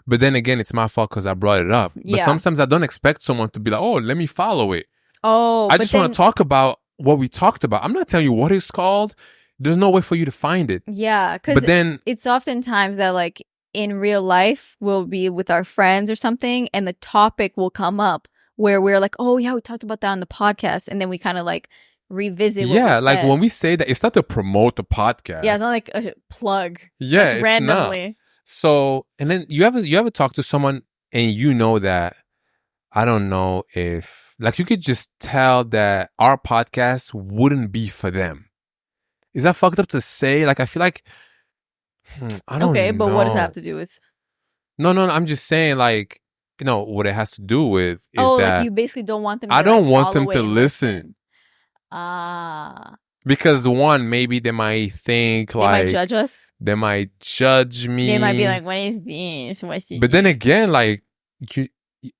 But then again, it's my fault because I brought it up. But sometimes I don't expect someone to be like, oh, let me follow it. Oh. I just want to talk about what we talked about. I'm not telling you what it's called. There's no way for you to find it. Yeah. Because it's oftentimes that like in real life, we'll be with our friends or something and the topic will come up where we're like, oh, yeah, we talked about that on the podcast. And then we kind of like revisit what we said. Like when we say that, it's not to promote the podcast. Yeah, it's not like a plug. Yeah, like, it's randomly. Not. So, and then you ever talk to someone and you know that, I don't know if, like you could just tell that our podcast wouldn't be for them. Is that fucked up to say? Like, I feel like, I don't know. Okay, but what does that have to do with? No, I'm just saying like, you know, what it has to do with is that... like you basically don't want them to I don't want them to listen. Ah. Because one, maybe they might think They like might judge us. they might judge me. They might be like, "What is this? What's this?" But then again, like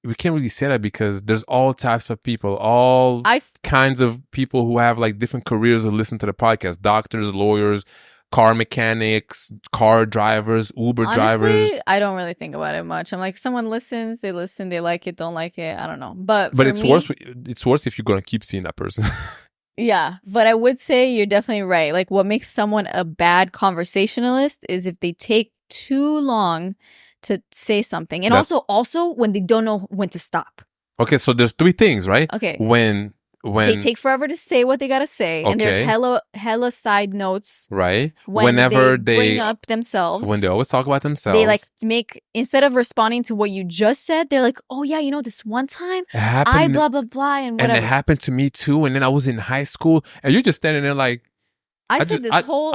we can't really say that because there's all types of people, all kinds of people who have like different careers who listen to the podcast: doctors, lawyers, car mechanics, car drivers, Uber drivers. I don't really think about it much. I'm like, someone listens, they listen, they like it, don't like it. I don't know. But it's worse. It's worse if you're gonna keep seeing that person. Yeah, but I would say you're definitely right. Like, what makes someone a bad conversationalist is if they take too long to say something, and also when they don't know when to stop. Okay, so there's three things, right? Okay, when they take forever to say what they gotta say, and there's hella side notes, right? Whenever they bring up themselves, when they always talk about themselves, they like make, instead of responding to what you just said, they're like, "Oh yeah, you know, this one time I blah blah blah and whatever." And it happened to me too. And then I was in high school, and you're just standing there like, I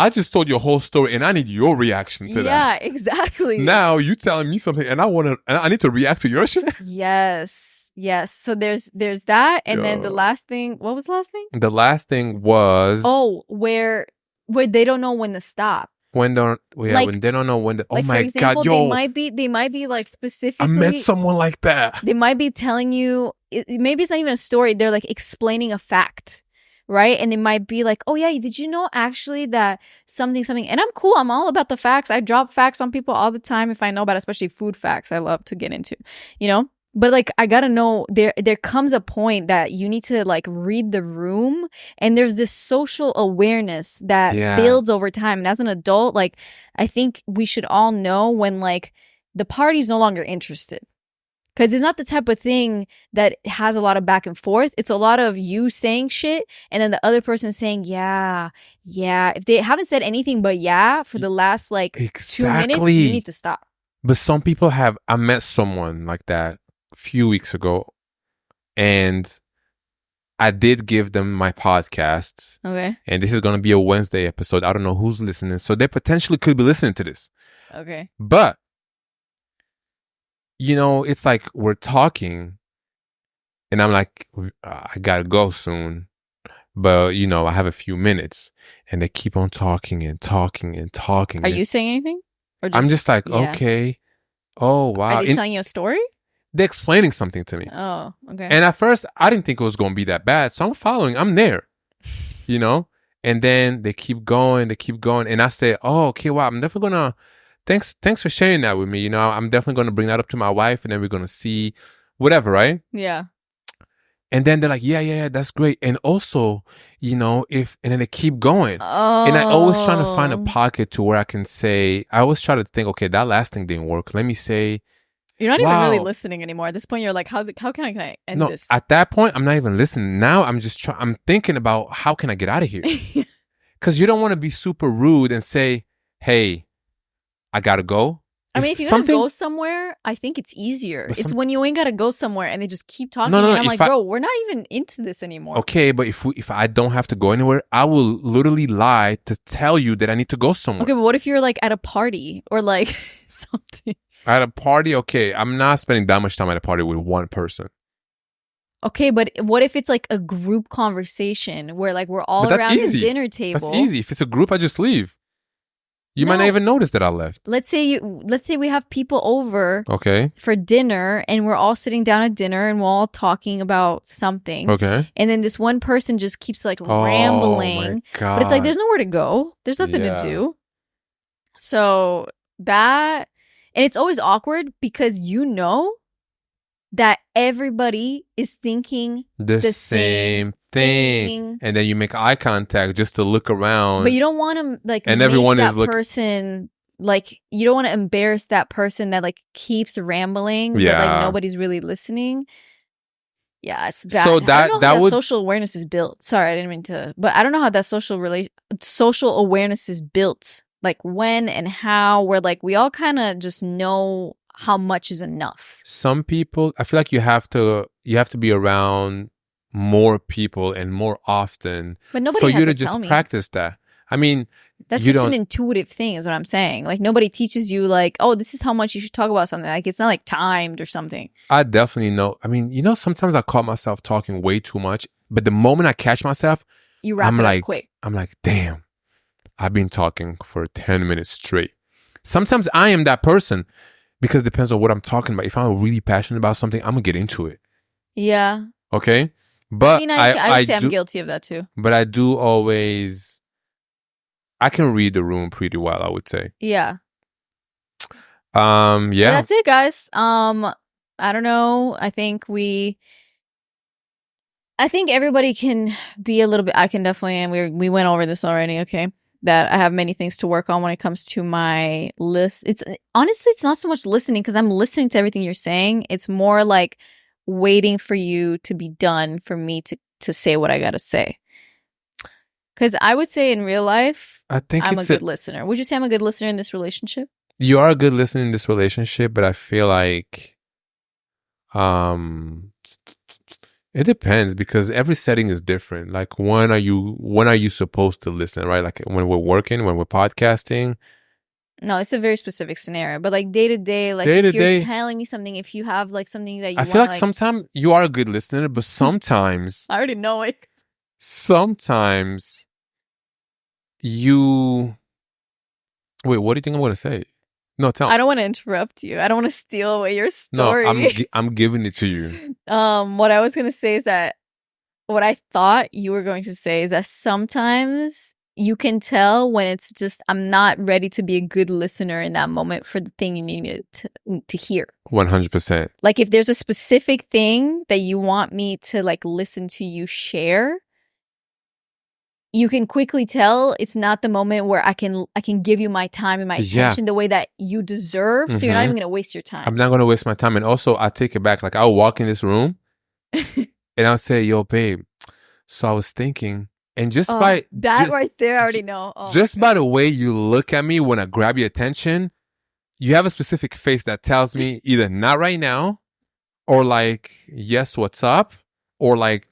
just told you a whole story, and I need your reaction to that. Yeah, exactly. Now you telling me something, and I need to react to your shit. Yes. So there's that, and then the last thing. What was the last thing? The last thing was where they don't know when to stop. When they don't know when to. Oh my God, yo! They might be like specifically. I met someone like that. They might be telling you. Maybe it's not even a story. They're like explaining a fact. Right? And they might be like, "Oh yeah, did you know actually that something?" And I'm cool. I'm all about the facts. I drop facts on people all the time if I know about it, especially food facts. I love to get into, you know? But like, I gotta know, there comes a point that you need to like read the room, and there's this social awareness that builds over time. And as an adult, like, I think we should all know when like the party's no longer interested. Because it's not the type of thing that has a lot of back and forth. It's a lot of you saying shit and then the other person saying, yeah. If they haven't said anything but yeah for the last like 2 minutes, you need to stop. But some people have, I met someone like that a few weeks ago, and I did give them my podcast. Okay. And this is going to be a Wednesday episode. I don't know who's listening. So they potentially could be listening to this. Okay. But you know, it's like we're talking and I'm like, I gotta go soon. But, you know, I have a few minutes, and they keep on talking and talking and talking. Are you saying anything? Or I'm just like, okay. Oh, wow. Are they telling you a story? They're explaining something to me. Oh, okay. And at first, I didn't think it was going to be that bad. So I'm following. I'm there, you know? And then they keep going. And I say, oh, okay, wow. I'm definitely going to. Thanks for sharing that with me. You know, I'm definitely going to bring that up to my wife, and then we're going to see whatever, right? Yeah. And then they're like, yeah, that's great. And also, you know, and then they keep going. Oh. And I always try to find a pocket to where I can say, I always try to think, okay, that last thing didn't work. Let me say. You're not even really listening anymore. At this point, you're like, how can I end this? At that point, I'm not even listening. Now I'm just I'm thinking about how can I get out of here? Because you don't want to be super rude and say, hey, I gotta go. I mean, if you gotta go somewhere, I think it's easier. It's when you ain't gotta go somewhere and they just keep talking. And I'm like, bro, we're not even into this anymore. Okay, but if I don't have to go anywhere, I will literally lie to tell you that I need to go somewhere. Okay, but what if you're like at a party or like something? At a party, okay, I'm not spending that much time at a party with one person. Okay, but what if it's like a group conversation where like we're all around the dinner table? That's easy. If it's a group, I just leave. You might not even notice that I left. Let's say we have people over for dinner, and we're all sitting down at dinner and we're all talking about something. Okay. And then this one person just keeps like rambling. Oh my God. But it's like there's nowhere to go. There's nothing to do. So that, and it's always awkward because you know that everybody is thinking the same thing. And then you make eye contact just to look around. But you don't want to like and make everyone that person like, you don't want to embarrass that person that like keeps rambling but like nobody's really listening. Yeah, it's bad. So I don't know how that social awareness is built. Sorry, I didn't mean to, but I don't know how that social awareness is built. Like when and how, where like we all kind of just know how much is enough. Some people, I feel like you have to be around more people and more often for you to just practice that. I mean, that's such an intuitive thing is what I'm saying. Like nobody teaches you like, oh, this is how much you should talk about something. Like it's not like timed or something. I definitely know. I mean, you know, sometimes I caught myself talking way too much, but the moment I catch myself, You wrap it up quick. I'm like, damn, I've been talking for 10 minutes straight. Sometimes I am that person because it depends on what I'm talking about. If I'm really passionate about something, I'm going to get into it. Yeah. Okay? But I mean, I would say I'm guilty of that too. But I do always, I can read the room pretty well, I would say. Yeah. Yeah. But that's it, guys. I don't know. I think everybody can be a little bit, I can definitely, and we went over this already, okay? That I have many things to work on when it comes to my list. Honestly, it's not so much listening because I'm listening to everything you're saying. It's more like waiting for you to be done for me to say what I got to say. Because I would say in real life, I'm a good listener. Would you say I'm a good listener in this relationship? You are a good listener in this relationship, but I feel like it depends because every setting is different. Like when are you supposed to listen, right? Like when we're working, when we're podcasting. No, it's a very specific scenario. But like day to day, like if you're telling me something, if you have like something that you want, I feel like sometimes you are a good listener, but sometimes I already know it. Sometimes you wait. What do you think I'm going to say? No, tell me. I don't want to interrupt you. I don't want to steal away your story. No, I'm giving it to you. What I was going to say is that what I thought you were going to say is that sometimes you can tell when it's just, I'm not ready to be a good listener in that moment for the thing you needed to hear. 100%. Like if there's a specific thing that you want me to like listen to you share, you can quickly tell it's not the moment where I can give you my time and my attention the way that you deserve. So you're not even going to waste your time. I'm not going to waste my time. And also, I take it back. Like I'll walk in this room and I'll say, yo, babe, so I was thinking. And right there, I already know. By the way you look at me when I grab your attention, you have a specific face that tells me either not right now or like, yes, what's up? Or like,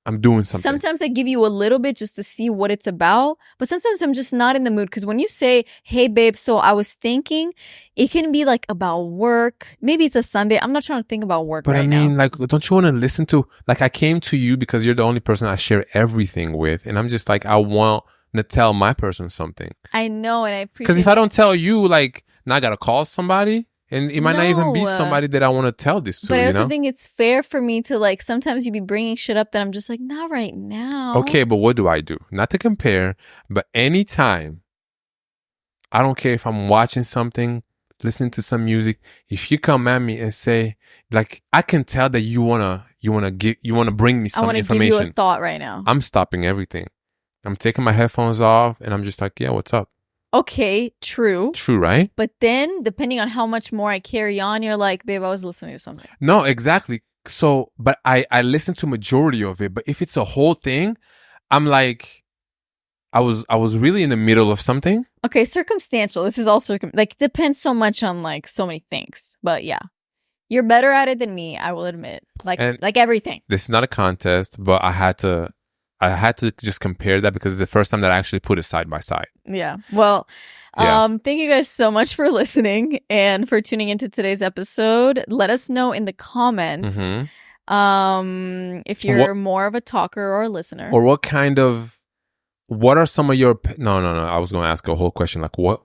I'm doing something. Sometimes I give you a little bit just to see what it's about. But sometimes I'm just not in the mood. Because when you say, hey, babe, so I was thinking, it can be like about work. Maybe it's a Sunday. I'm not trying to think about work right now. But I mean, like, don't you want to listen to, like, I came to you because you're the only person I share everything with. And I'm just like, I want to tell my person something. I know. And I appreciate because if I don't tell you, like, now I got to call somebody. And it might not even be somebody that I want to tell this to. But I also think it's fair for me to like, sometimes you be bringing shit up that I'm just like, not right now. Okay, but what do I do? Not to compare, but anytime, I don't care if I'm watching something, listening to some music. If you come at me and say, like, I can tell that you wanna bring me some information. I want to give you a thought right now. I'm stopping everything. I'm taking my headphones off and I'm just like, yeah, what's up? Okay, true. True, right? But then, depending on how much more I carry on, you're like, babe, I was listening to something. No, exactly. So, but I listen to majority of it. But if it's a whole thing, I'm like, I was really in the middle of something. Okay, circumstantial. This is all like depends so much on like so many things. But yeah, you're better at it than me. I will admit. Like everything. This is not a contest, but I had to just compare that because it's the first time that I actually put it side by side. Yeah. Well, thank you guys so much for listening and for tuning into today's episode. Let us know in the comments if you're more of a talker or a listener. Or what are some of your no, I was going to ask a whole question like what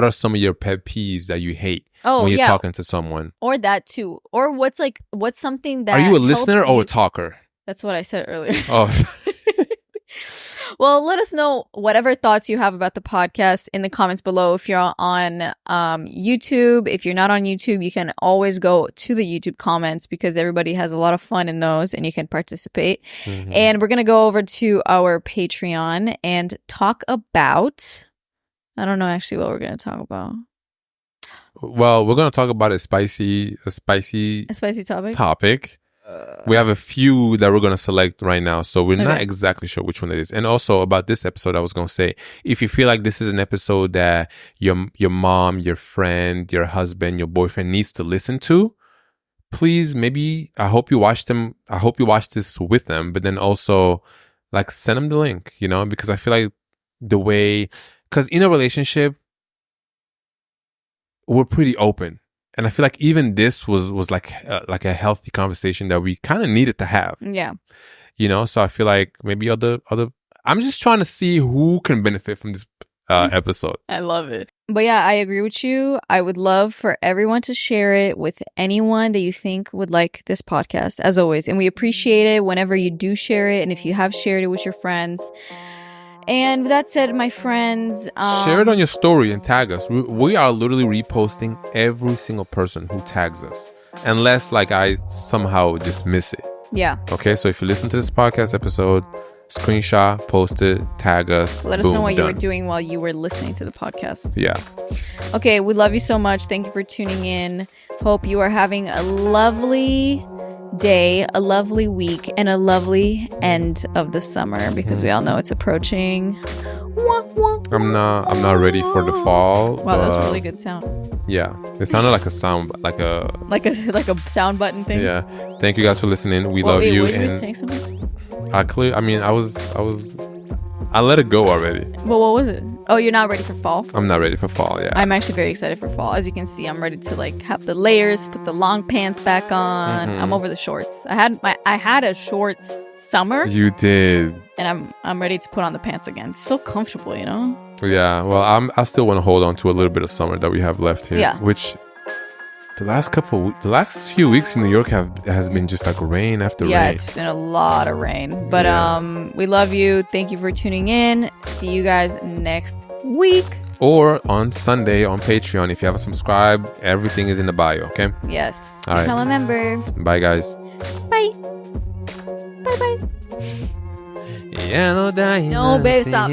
are some of your pet peeves that you hate when you're talking to someone? Or that too. Or what's something that are you a listener or a talker? That's what I said earlier. Oh. Well, let us know whatever thoughts you have about the podcast in the comments below. If you're on YouTube, if you're not on YouTube, you can always go to the YouTube comments because everybody has a lot of fun in those and you can participate. And we're going to go over to our Patreon and talk about, I don't know actually what we're going to talk about. Well, we're going to talk about a spicy topic. We have a few that we're going to select right now, so we're not exactly sure which one it is. And also about this episode, I was going to say, if you feel like this is an episode that your mom, your friend, your husband, your boyfriend needs to listen to, please, maybe, I hope you watch this with them, but then also like send them the link, because I feel like because in a relationship, we're pretty open. And I feel like even this was like a healthy conversation that we kind of needed to have. Yeah. So I feel like maybe other I'm just trying to see who can benefit from this episode. I love it. But yeah, I agree with you. I would love for everyone to share it with anyone that you think would like this podcast, as always. And we appreciate it whenever you do share it. And if you have shared it with your friends. And with that said, my friends, share it on your story and tag us. We are literally reposting every single person who tags us, unless like I somehow just miss it. Yeah. Okay, so if you listen to this podcast episode, screenshot, post it, tag us. Let us know what you were doing while you were listening to the podcast. Yeah. Okay, we love you so much. Thank you for tuning in. Hope you are having a lovely day, a lovely week, and a lovely end of the summer, because we all know it's approaching. I'm not ready for the fall. Wow, that was a really good sound. Yeah, it sounded like a sound, like a sound button thing. Yeah. Thank you guys for listening. We love you. Were you saying something? I let it go already. Well, what was it? Oh, you're not ready for fall? I'm not ready for fall, yeah. I'm actually very excited for fall. As you can see, I'm ready to like have the layers, put the long pants back on. I'm over the shorts. I had a shorts summer. You did. And I'm ready to put on the pants again. It's so comfortable, you know? Yeah, well, I still want to hold on to a little bit of summer that we have left here. Yeah. Which the last few weeks in New York has been just like rain after rain. Yeah, it's been a lot of rain. But we love you. Thank you for tuning in. See you guys next week. Or on Sunday on Patreon. If you haven't subscribed, everything is in the bio, okay? Yes. All right. Become a member. Bye, guys. Bye. Bye-bye. No, babe, stop.